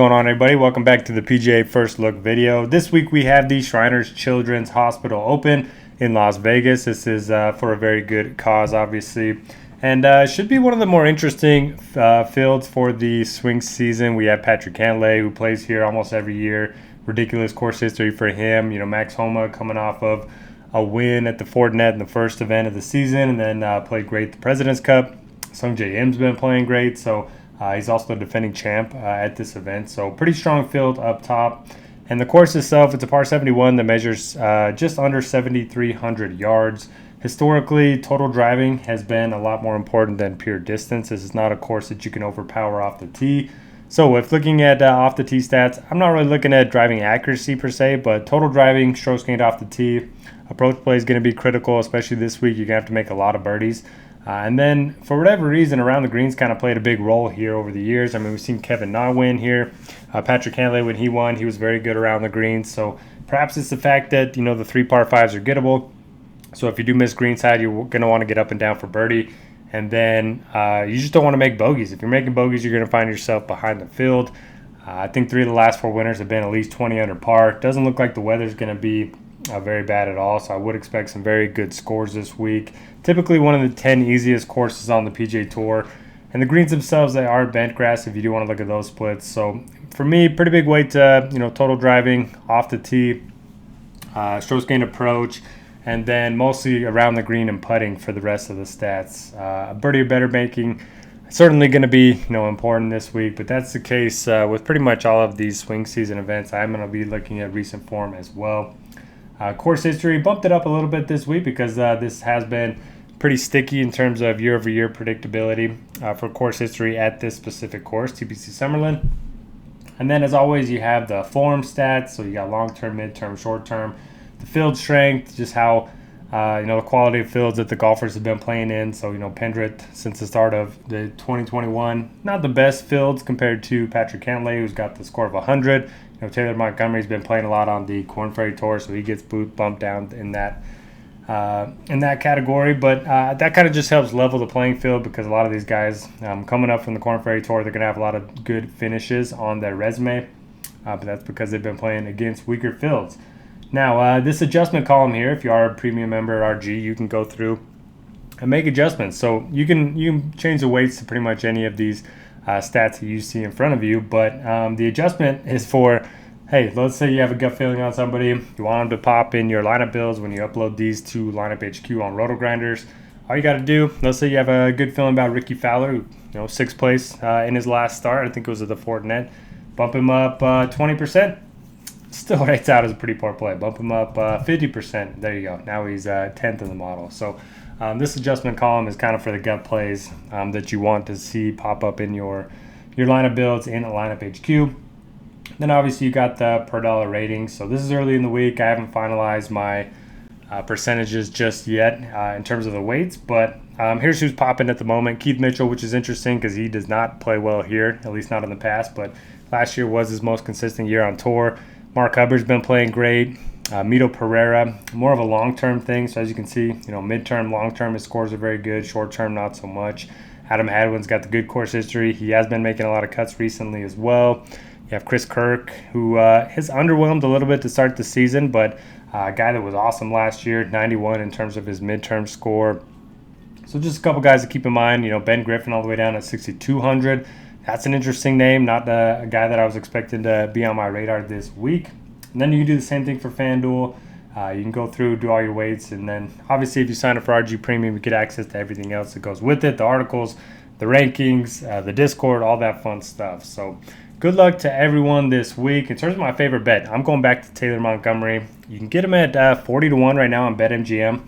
What's going on, everybody? Welcome back to the PGA First Look video. This week we have the Shriners Children's Hospital Open in Las Vegas. This is for a very good cause, obviously, and should be one of the more interesting fields for the swing season. We have Patrick Handley, who plays here almost every year. Ridiculous course history for him. You know, Max Homa coming off of a win at the Ford Net in the first event of the season, and then played great at the President's Cup. Sung Jae Im's been playing great, so he's also the defending champ at this event. So pretty strong field up top. And the course itself, it's a par 71 that measures just under 7,300 yards. Historically, total driving has been a lot more important than pure distance. This is not a course that you can overpower off the tee. So if looking at off the tee stats, I'm not really looking at driving accuracy per se, but total driving, strokes gained off the tee, approach play is going to be critical, especially this week. You're going to have to make a lot of birdies. And then, for whatever reason, around the greens kind of played a big role here over the years. I mean, we've seen Kevin Na win here. Patrick Handley, when he won, he was very good around the greens. So perhaps it's the fact that, you know, the 3 par 5s are gettable. So if you do miss greenside, you're going to want to get up and down for birdie. And then you just don't want to make bogeys. If you're making bogeys, you're going to find yourself behind the field. I think 3 of the last 4 winners have been at least 20 under par. Doesn't look like the weather's going to be very bad at all, so I would expect some very good scores this week. Typically one of the 10 easiest courses on the PGA Tour, and the greens themselves, they are bent grass if you do want to look at those splits. So for me, pretty big weight to, you know, total driving off the tee, strokes gained approach, and then mostly around the green and putting for the rest of the stats. Birdie or better making certainly going to be, you know, important this week, but that's the case with pretty much all of these swing season events. I'm going to be looking at recent form as well. Course history bumped it up a little bit this week because this has been pretty sticky in terms of year-over-year predictability for course history at this specific course, TPC Summerlin. And then, as always, you have the form stats. So you got long-term, mid-term, short-term, the field strength, just how the quality of fields that the golfers have been playing in. So, you know, Pendrit, since the start of the 2021, not the best fields compared to Patrick Handley, who's got the score of 100. You know, Taylor Montgomery's been playing a lot on the Korn Ferry Tour, so he gets bumped down in that category. But that kind of just helps level the playing field because a lot of these guys coming up from the Korn Ferry Tour, they're going to have a lot of good finishes on their resume. But that's because they've been playing against weaker fields. Now, this adjustment column here, if you are a premium member at RG, you can go through and make adjustments. So you can change the weights to pretty much any of these stats that you see in front of you, but the adjustment is for, hey, let's say you have a gut feeling on somebody, you want them to pop in your lineup builds when you upload these to Lineup HQ on RotoGrinders. All you got to do, let's say you have a good feeling about Ricky Fowler, who, you know, 6th place in his last start. I think it was at the Ford Net. Bump him up 20%. Still rates out as a pretty poor play. Bump him up 50%. There you go. Now he's 10th in the model. So this adjustment column is kind of for the gut plays that you want to see pop up in your lineup builds in a Lineup HQ. Then obviously you got the per dollar ratings. So this is early in the week. I haven't finalized my percentages just yet in terms of the weights, but here's who's popping at the moment. Keith Mitchell, which is interesting because he does not play well here, at least not in the past, but last year was his most consistent year on tour. Mark Hubbard's been playing great. Mito Pereira, more of a long-term thing. So as you can see, you know, midterm, long-term, his scores are very good. Short-term, not so much. Adam Hadwin's got the good course history. He has been making a lot of cuts recently as well. You have Chris Kirk, who has underwhelmed a little bit to start the season, but a guy that was awesome last year, 91 in terms of his midterm score. So just a couple guys to keep in mind. You know, Ben Griffin all the way down at 6,200. That's an interesting name, not a guy that I was expecting to be on my radar this week. And then you can do the same thing for FanDuel. You can go through, do all your weights, and then obviously if you sign up for RG Premium, you get access to everything else that goes with it, the articles, the rankings, the Discord, all that fun stuff. So good luck to everyone this week. In terms of my favorite bet, I'm going back to Taylor Montgomery. You can get him at 40 to 1 right now on BetMGM.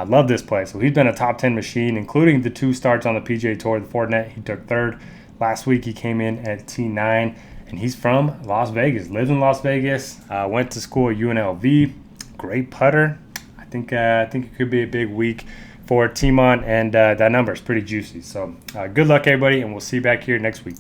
Love this play. So he's been a top 10 machine, including the 2 starts on the PGA Tour, the Ford Net. He took 3rd. Last week he came in at T9, and he's from Las Vegas, lives in Las Vegas, went to school at UNLV, great putter. I think it could be a big week for T-Mon, and that number is pretty juicy. So good luck, everybody, and we'll see you back here next week.